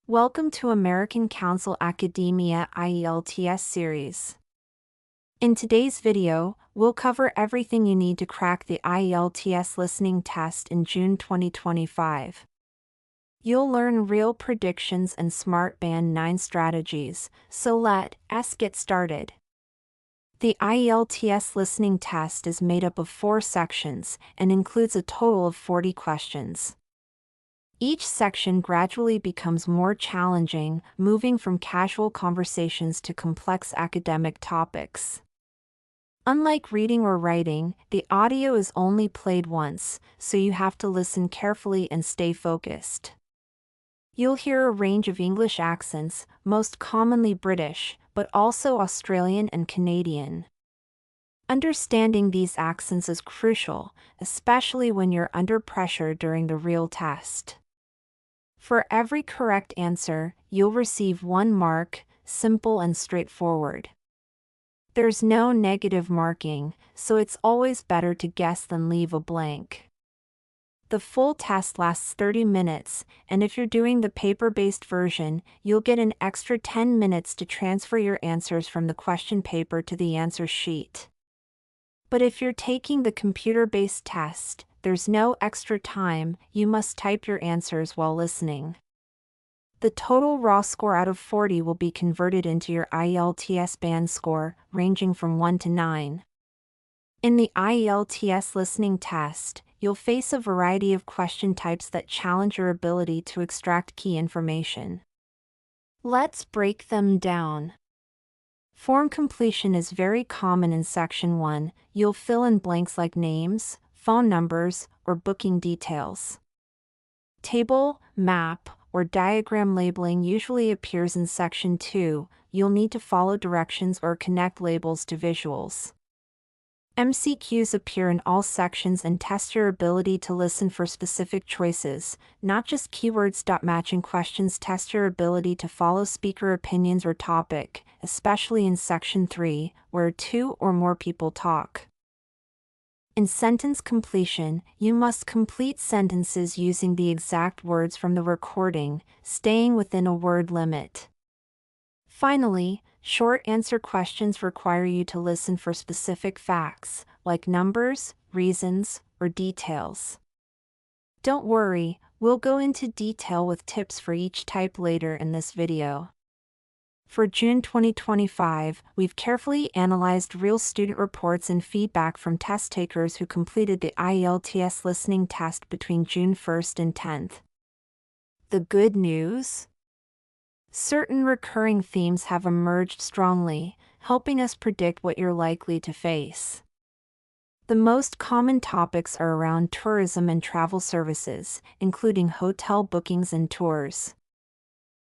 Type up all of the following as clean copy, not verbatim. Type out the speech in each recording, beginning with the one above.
Welcome to American Council Academia IELTS series. In today's video, we'll cover everything you need to crack the IELTS listening test in June 2025. You'll learn real predictions and smart band 9 strategies, so let's get started. The IELTS listening test is made up of 4 sections and includes a total of 40 questions. Each section gradually becomes more challenging, moving from casual conversations to complex academic topics. Unlike reading or writing, the audio is only played once, so you have to listen carefully and stay focused. You'll hear a range of English accents, most commonly British, but also Australian and Canadian. Understanding these accents is crucial, especially when you're under pressure during the real test. For every correct answer, you'll receive 1 mark, simple and straightforward. There's no negative marking, so it's always better to guess than leave a blank. The full test lasts 30 minutes, and if you're doing the paper-based version, you'll get an extra 10 minutes to transfer your answers from the question paper to the answer sheet. But if you're taking the computer-based test, there's no extra time, you must type your answers while listening. The total raw score out of 40 will be converted into your IELTS band score, ranging from 1 to 9. In the IELTS listening test, you'll face a variety of question types that challenge your ability to extract key information. Let's break them down. Form completion is very common in Section 1. You'll fill in blanks like names, phone numbers, or booking details. Table, map, or diagram labeling usually appears in Section 2. You'll need to follow directions or connect labels to visuals. MCQs appear in all sections and test your ability to listen for specific choices, not just keywords. Matching questions test your ability to follow speaker opinions or topic, especially in Section 3, where 2 or more people talk. In sentence completion, you must complete sentences using the exact words from the recording, staying within a word limit. Finally, short answer questions require you to listen for specific facts, like numbers, reasons, or details. Don't worry, we'll go into detail with tips for each type later in this video. For June 2025, we've carefully analyzed real student reports and feedback from test takers who completed the IELTS listening test between June 1st and 10th. The good news? Certain recurring themes have emerged strongly, helping us predict what you're likely to face. The most common topics are around tourism and travel services, including hotel bookings and tours.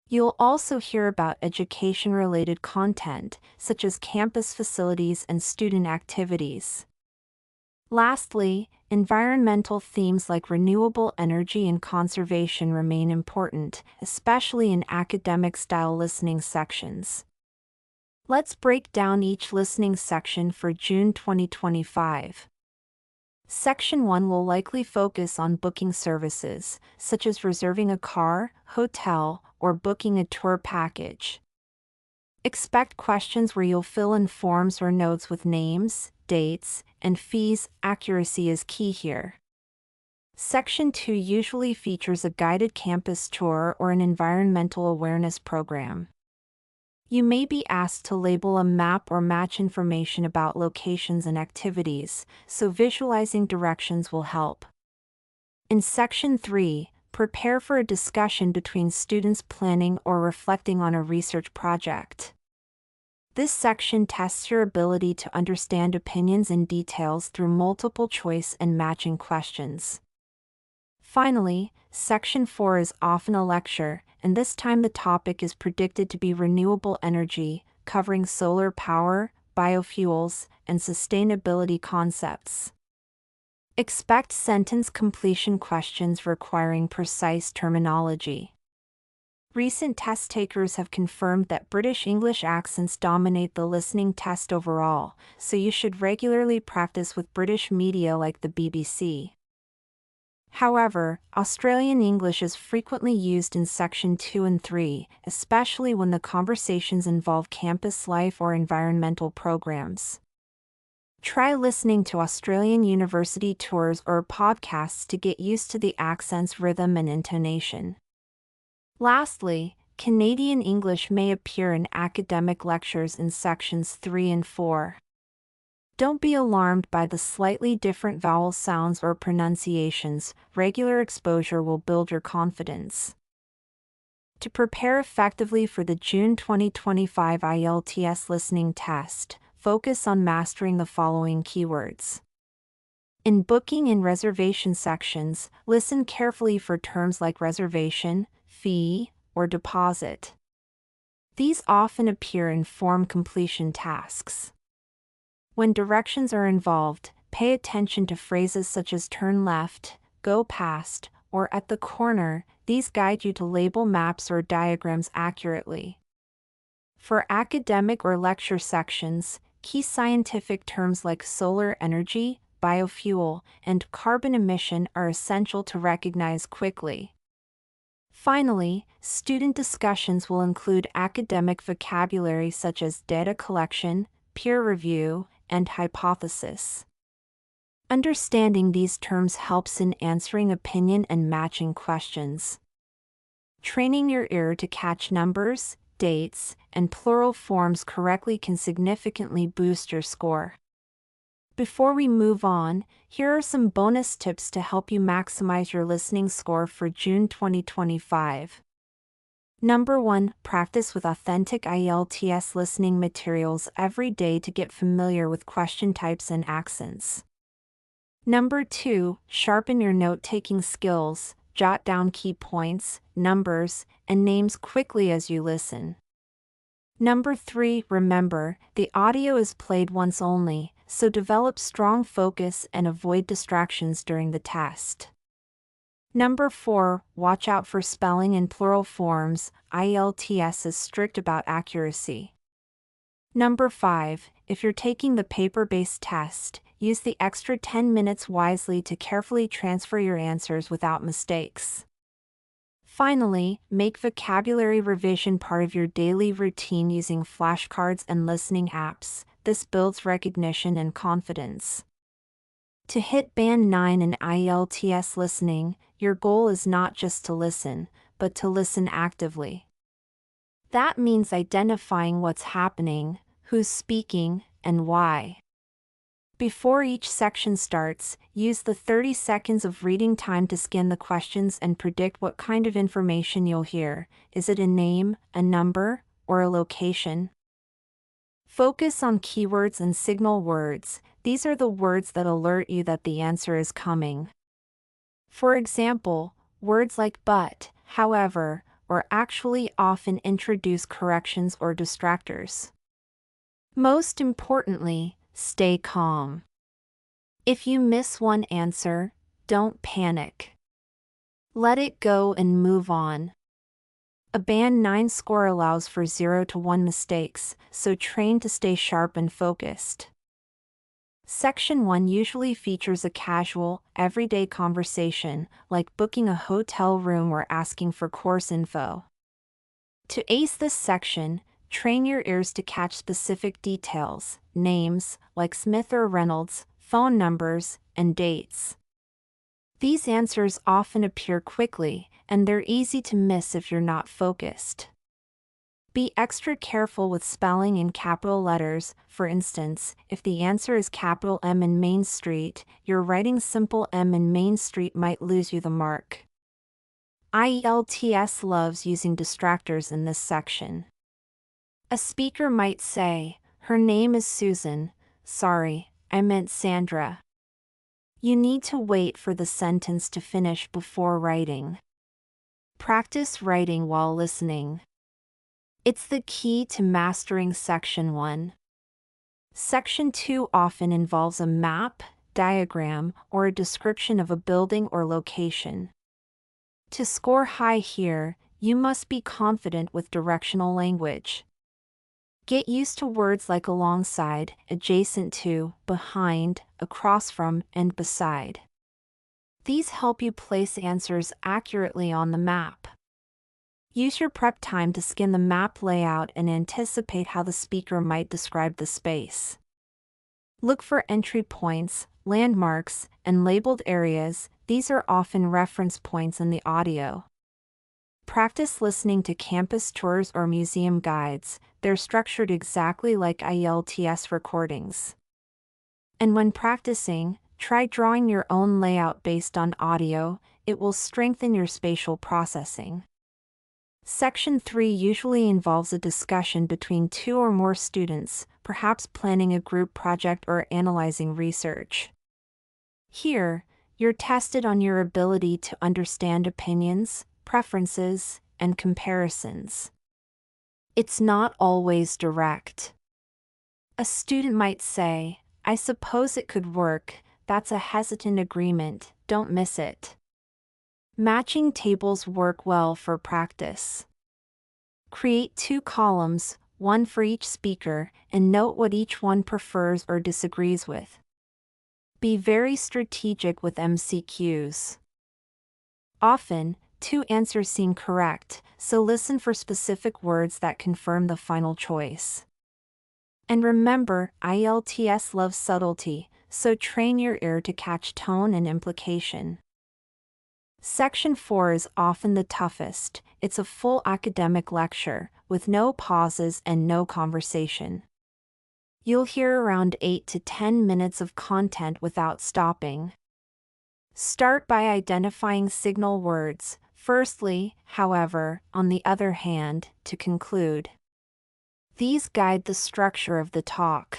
You'll also hear about education-related content, such as campus facilities and student activities. Lastly, environmental themes like renewable energy and conservation remain important, especially in academic-style listening sections. Let's break down each listening section for June 2025. Section 1 will likely focus on booking services, such as reserving a car, hotel, or booking a tour package. Expect questions where you'll fill in forms or notes with names, dates, and fees. Accuracy is key here. Section 2 usually features a guided campus tour or an environmental awareness program. You may be asked to label a map or match information about locations and activities, so visualizing directions will help. In Section 3, prepare for a discussion between students planning or reflecting on a research project. This section tests your ability to understand opinions and details through multiple choice and matching questions. Finally, Section 4 is often a lecture, and this time the topic is predicted to be renewable energy, covering solar power, biofuels, and sustainability concepts. Expect sentence completion questions requiring precise terminology. Recent test takers have confirmed that British English accents dominate the listening test overall, so you should regularly practice with British media like the BBC. However, Australian English is frequently used in Section 2 and 3, especially when the conversations involve campus life or environmental programs. Try listening to Australian university tours or podcasts to get used to the accent's rhythm and intonation. Lastly, Canadian English may appear in academic lectures in Sections 3 and 4. Don't be alarmed by the slightly different vowel sounds or pronunciations. Regular exposure will build your confidence. To prepare effectively for the June 2025 IELTS listening test, focus on mastering the following keywords. In booking and reservation sections, listen carefully for terms like reservation, fee, or deposit. These often appear in form completion tasks. When directions are involved, pay attention to phrases such as turn left, go past, or at the corner. These guide you to label maps or diagrams accurately. For academic or lecture sections, key scientific terms like solar energy, biofuel, and carbon emission are essential to recognize quickly. Finally, student discussions will include academic vocabulary such as data collection, peer review, and hypothesis. Understanding these terms helps in answering opinion and matching questions. Training your ear to catch numbers, dates, and plural forms correctly can significantly boost your score. Before we move on, here are some bonus tips to help you maximize your listening score for June 2025. Number 1. Practice with authentic IELTS listening materials every day to get familiar with question types and accents. Number 2. Sharpen your note-taking skills. Jot down key points, numbers, and names quickly as you listen. Number 3. Remember, the audio is played once only, so develop strong focus and avoid distractions during the test. Number 4. Watch out for spelling and plural forms. IELTS is strict about accuracy. Number 5. If you're taking the paper-based test, use the extra 10 minutes wisely to carefully transfer your answers without mistakes. Finally, make vocabulary revision part of your daily routine using flashcards and listening apps. This builds recognition and confidence. To hit Band 9 in IELTS listening, your goal is not just to listen, but to listen actively. That means identifying what's happening, who's speaking, and why. Before each section starts, use the 30 seconds of reading time to scan the questions and predict what kind of information you'll hear. Is it a name, a number, or a location? Focus on keywords and signal words. These are the words that alert you that the answer is coming. For example, words like but, however, or actually often introduce corrections or distractors. Most importantly, stay calm. If you miss one answer, don't panic. Let it go and move on. A Band 9 score allows for 0 to 1 mistakes, so train to stay sharp and focused. Section 1 usually features a casual, everyday conversation, like booking a hotel room or asking for course info. To ace this section, train your ears to catch specific details, names, like Smith or Reynolds, phone numbers, and dates. These answers often appear quickly, and they're easy to miss if you're not focused. Be extra careful with spelling in capital letters. For instance, if the answer is capital M in Main Street, your writing simple M in Main Street might lose you the mark. IELTS loves using distractors in this section. A speaker might say, "Her name is Susan. Sorry, I meant Sandra." You need to wait for the sentence to finish before writing. Practice writing while listening. It's the key to mastering Section 1. Section 2 often involves a map, diagram, or a description of a building or location. To score high here, you must be confident with directional language. Get used to words like alongside, adjacent to, behind, across from, and beside. These help you place answers accurately on the map. Use your prep time to scan the map layout and anticipate how the speaker might describe the space. Look for entry points, landmarks, and labeled areas. These are often reference points in the audio. Practice listening to campus tours or museum guides. They're structured exactly like IELTS recordings. And when practicing, try drawing your own layout based on audio. It will strengthen your spatial processing. Section 3 usually involves a discussion between 2 or more students, perhaps planning a group project or analyzing research. Here, you're tested on your ability to understand opinions, preferences, and comparisons. It's not always direct. A student might say, "I suppose it could work." That's a hesitant agreement, don't miss it. Matching tables work well for practice. Create 2 columns, one for each speaker, and note what each one prefers or disagrees with. Be very strategic with MCQs. Often, 2 answers seem correct, so listen for specific words that confirm the final choice. And remember, IELTS loves subtlety, so train your ear to catch tone and implication. Section 4 is often the toughest. It's a full academic lecture, with no pauses and no conversation. You'll hear around 8 to 10 minutes of content without stopping. Start by identifying signal words, firstly, however, on the other hand, to conclude. These guide the structure of the talk.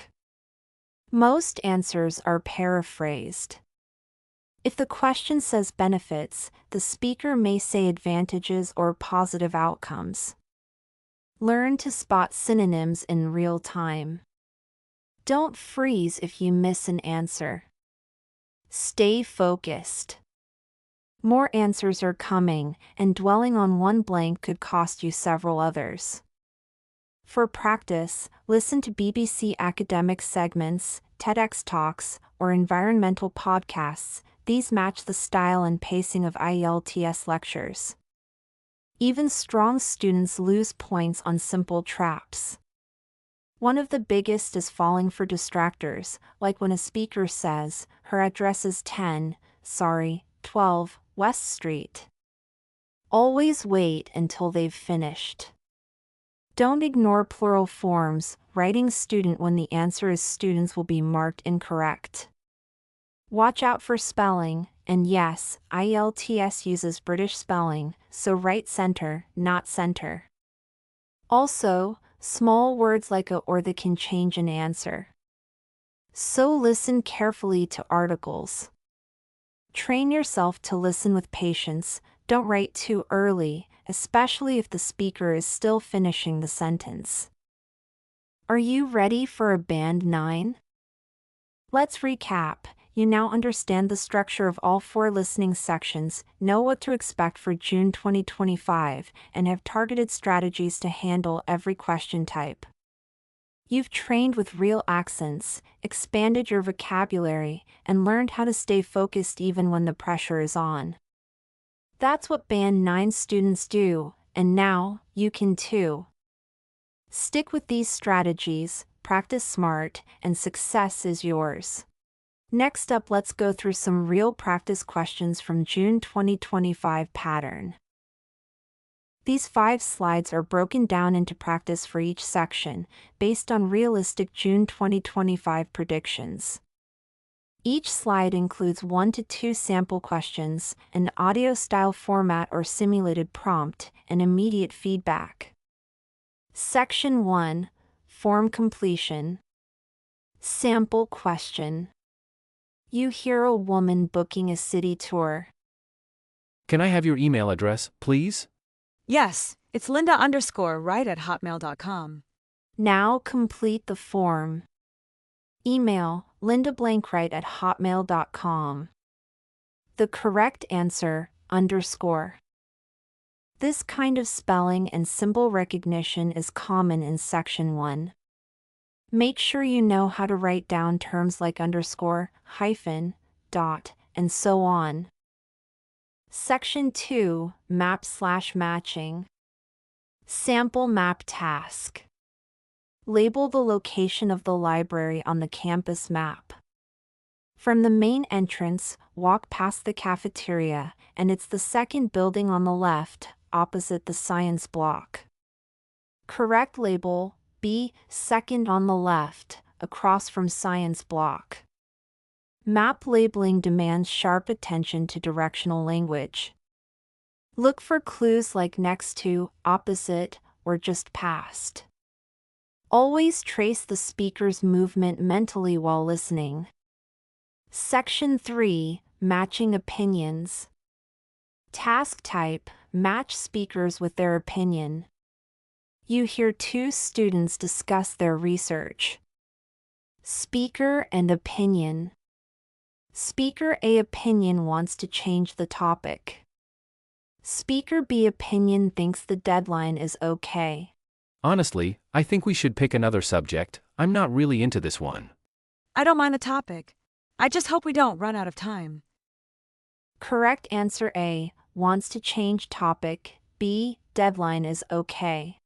Most answers are paraphrased. If the question says benefits, the speaker may say advantages or positive outcomes. Learn to spot synonyms in real time. Don't freeze if you miss an answer. Stay focused. More answers are coming, and dwelling on one blank could cost you several others. For practice, listen to BBC academic segments, TEDx talks, or environmental podcasts. These match the style and pacing of IELTS lectures. Even strong students lose points on simple traps. One of the biggest is falling for distractors, like when a speaker says, "Her address is 12 West Street." Always wait until they've finished. Don't ignore plural forms. Writing student when the answer is students will be marked incorrect. Watch out for spelling, and yes, IELTS uses British spelling, so write center, not center. Also, small words like a or the can change an answer. So listen carefully to articles. Train yourself to listen with patience. Don't write too early, especially if the speaker is still finishing the sentence. Are you ready for a Band 9? Let's recap. You now understand the structure of all 4 listening sections, know what to expect for June 2025, and have targeted strategies to handle every question type. You've trained with real accents, expanded your vocabulary, and learned how to stay focused even when the pressure is on. That's what Band 9 students do, and now, you can too. Stick with these strategies, practice smart, and success is yours. Next up, let's go through some real practice questions from June 2025 pattern. These 5 slides are broken down into practice for each section, based on realistic June 2025 predictions. Each slide includes 1 to 2 sample questions, an audio-style format or simulated prompt, and immediate feedback. Section 1, Form Completion. Sample question. You hear a woman booking a city tour. Can I have your email address, please? Yes, it's Linda_Wright@hotmail.com. Now complete the form. Email lindablankwright@hotmail.com. The correct answer, _. This kind of spelling and symbol recognition is common in Section 1. Make sure you know how to write down terms like underscore, hyphen, dot, and so on. Section 2, Map/Matching. Sample map task. Label the location of the library on the campus map. From the main entrance, walk past the cafeteria, and it's the second building on the left, opposite the science block. Correct label, B, second on the left, across from science block. Map labeling demands sharp attention to directional language. Look for clues like next to, opposite, or just past. Always trace the speaker's movement mentally while listening. Section 3, Matching Opinions. Task type, match speakers with their opinion. You hear two students discuss their research. Speaker and opinion. Speaker A opinion wants to change the topic. Speaker B opinion thinks the deadline is okay. Honestly, I think we should pick another subject. I'm not really into this one. I don't mind the topic. I just hope we don't run out of time. Correct answer A, wants to change topic, B, deadline is okay.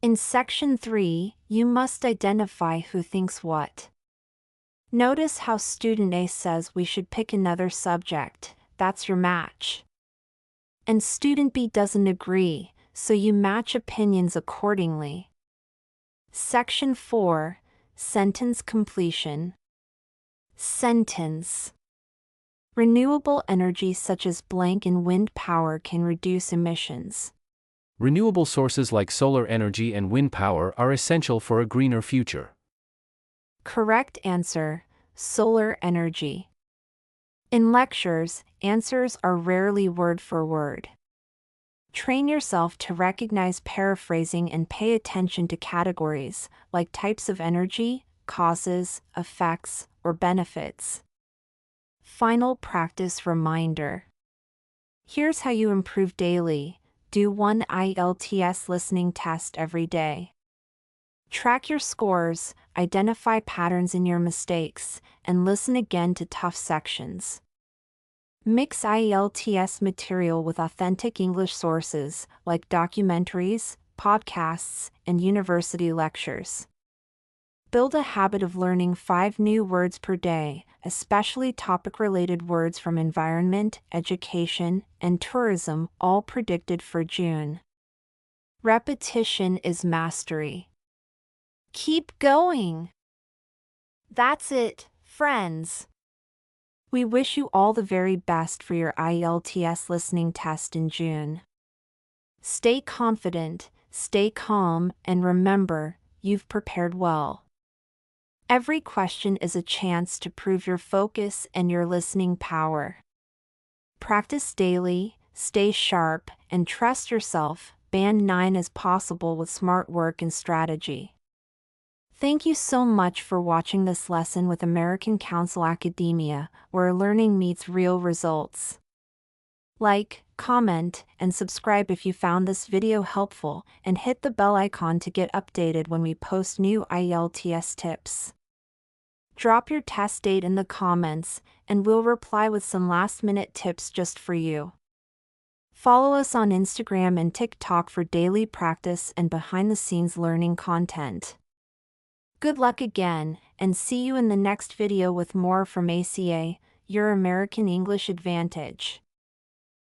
In Section 3, you must identify who thinks what. Notice how student A says we should pick another subject, that's your match. And student B doesn't agree, so you match opinions accordingly. Section 4, Sentence Completion. Sentence. Renewable energy such as blank and wind power can reduce emissions. Renewable sources like solar energy and wind power are essential for a greener future. Correct answer, solar energy. In lectures, answers are rarely word for word. Train yourself to recognize paraphrasing and pay attention to categories like types of energy, causes, effects, or benefits. Final practice reminder. Here's how you improve daily. Do one IELTS listening test every day. Track your scores, identify patterns in your mistakes, and listen again to tough sections. Mix IELTS material with authentic English sources like documentaries, podcasts, and university lectures. Build a habit of learning 5 new words per day, especially topic-related words from environment, education, and tourism, all predicted for June. Repetition is mastery. Keep going! That's it, friends. We wish you all the very best for your IELTS listening test in June. Stay confident, stay calm, and remember, you've prepared well. Every question is a chance to prove your focus and your listening power. Practice daily, stay sharp, and trust yourself. Band 9 is possible with smart work and strategy. Thank you so much for watching this lesson with American Council Academia, where learning meets real results. Like, comment, and subscribe if you found this video helpful, and hit the bell icon to get updated when we post new IELTS tips. Drop your test date in the comments, and we'll reply with some last-minute tips just for you. Follow us on Instagram and TikTok for daily practice and behind-the-scenes learning content. Good luck again, and see you in the next video with more from ACA, your American English Advantage.